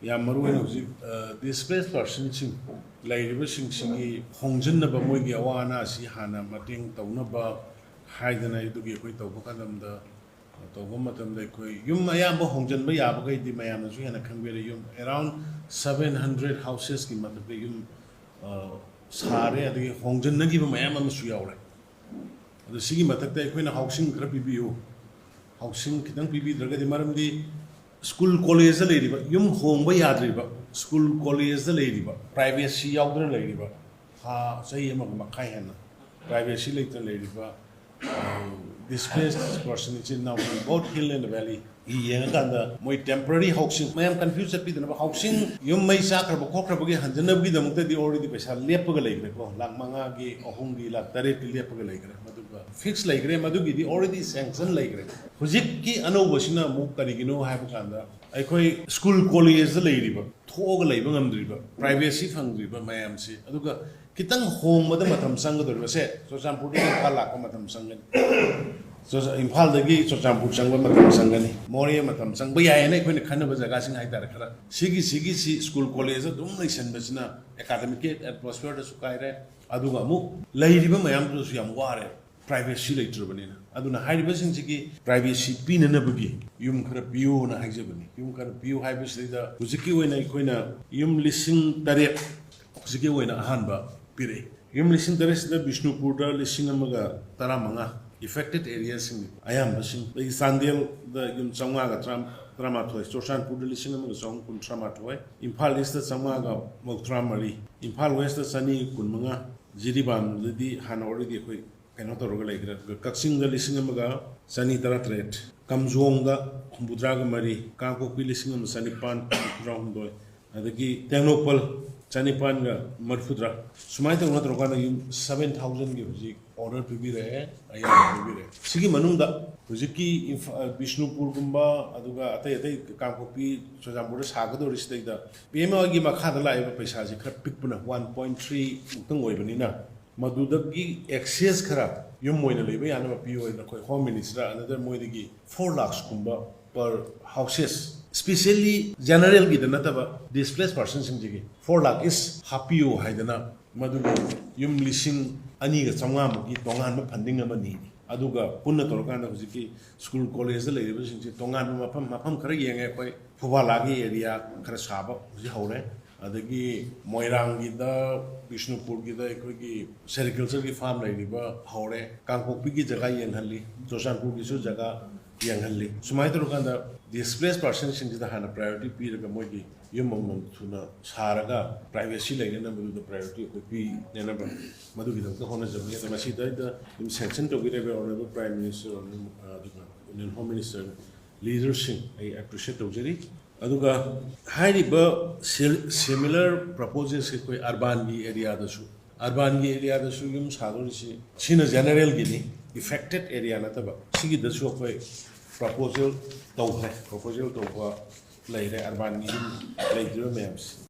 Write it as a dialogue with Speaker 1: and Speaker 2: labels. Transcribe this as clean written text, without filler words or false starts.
Speaker 1: Yamaru displaced persons Lairibusing Hongjinaba Mogi Awana, Sihana, Mating, Taunaba, Haidana, Dugi, Tobokadam, the Togomatam, the Yumayamba Hongjin Bayabaga, the Mayamazu, and a Kangarium, around 700 houses in Matapayum Sare, the Hongjin Nagi Mayama Suyaura. The Sigi Matata, Queen housing Krapibu, housing Kitan Pibi, Dragadi Maramdi. School college the lady, but yum home by yadriba, school college the lady, but privacy out the lady, but ha say Makaihan, privacy later lady, but displaced person is in now both hill and the valley. He and the more temporary housing. I am confused at the housing. You may sacre, but Cockrabuggy and the Nabi the Mutadi already Pesa Lepagalake, Lamangagi, or Hungi, Latare, Lepagalake, fixed like Madugi, already sanctioned like Huziki, Anovashina, Mukarigino, Habukanda. I call school college the lady, but Tog Labangam driver, privacy fund driver, my MC. Aduka Kitang home, Madame Sanga, the Reset, so some putting a palak, Madame Sangan. So Impal the gate, so Champu Sanga Matam Sangani, Moria Matam Sang, but I ain't when the kind of a gassing Haidara. Sigi school college, don't listen, Besina, academic atmosphere to Sukaire, Adugamu, Lady Mayam to Yamware, privacy later. Aduna high person Sigi, privacy pin and a boogie, Yum Karapu and a Hexabani, Yum Karapu Hibis later, Uziki when I quina, Yum listen Tarek, Uziki when a hanba, Pire. Yum listen the rest of the Vishnu Pura, listen Amaga, Taramanga. Affected areas in I am machine. The Sandil, the Yumsamaga Tramatoi, Soshan Pudalising of the song Kuntramatoi, Impal is the Samaga Mokramari, Impal West the Sunny Kunmanga, Ziriban, Lidi Han already cannot regulate Kaxing the Lissingamaga, Sunny Taratret, Kamzonga, Budraga Mari, Kanko Pilissingam, Sunny Pan, Roundoi, and the key Tenopal, Sanipanga, Mudfudra. Sumata Natrokana 7,000 gives order to be there. I am to be there. Sigi Manunda, Uziki, Vishnupur Gumba, Aduga, Ate, Kampopi, Sojamura Sagado Ristate. Pima Gimakadala, Pesazi, Pipuna 1.3 Tungoibanina. Madudagi, excess Kara, Yumoina Lebe, and a PO in the Home Minister, another Moidigi, 4 lakhs Kumba per houses. Especially general Gidanatava, displaced persons in Jigi. 4 lakh is Hapio Haidana, Maduga, Yum Lissing. Ani Sangam, Tongan, Panding of Mani, Aduga, Punatorgana, school college, the lady was in Tongan, Mapam Kari, Puvalagi area, Karasaba, Zihore, Adagi, Moirang Gida, Vishnupur Gida, Sericulture farm lady, Hore, Kanko Pigi Jaga Yang Hali, Josan Pugisu Jaga Yang Hali. Sumaitokanda, displaced persons into the Hana priority period of Mogi. Yumum to Saraga, privacy like a number of the priority would be the number Madu the honors of the Masida, in Sanction to whatever honorable Prime Minister or Home Minister leadership. I appreciate Ojeri. Aduga highly similar proposals in Urban area the Su. Urban area the Sugum Sadurisi, China General Guinea, affected area Nataba. See the show proposal to later urban later maps.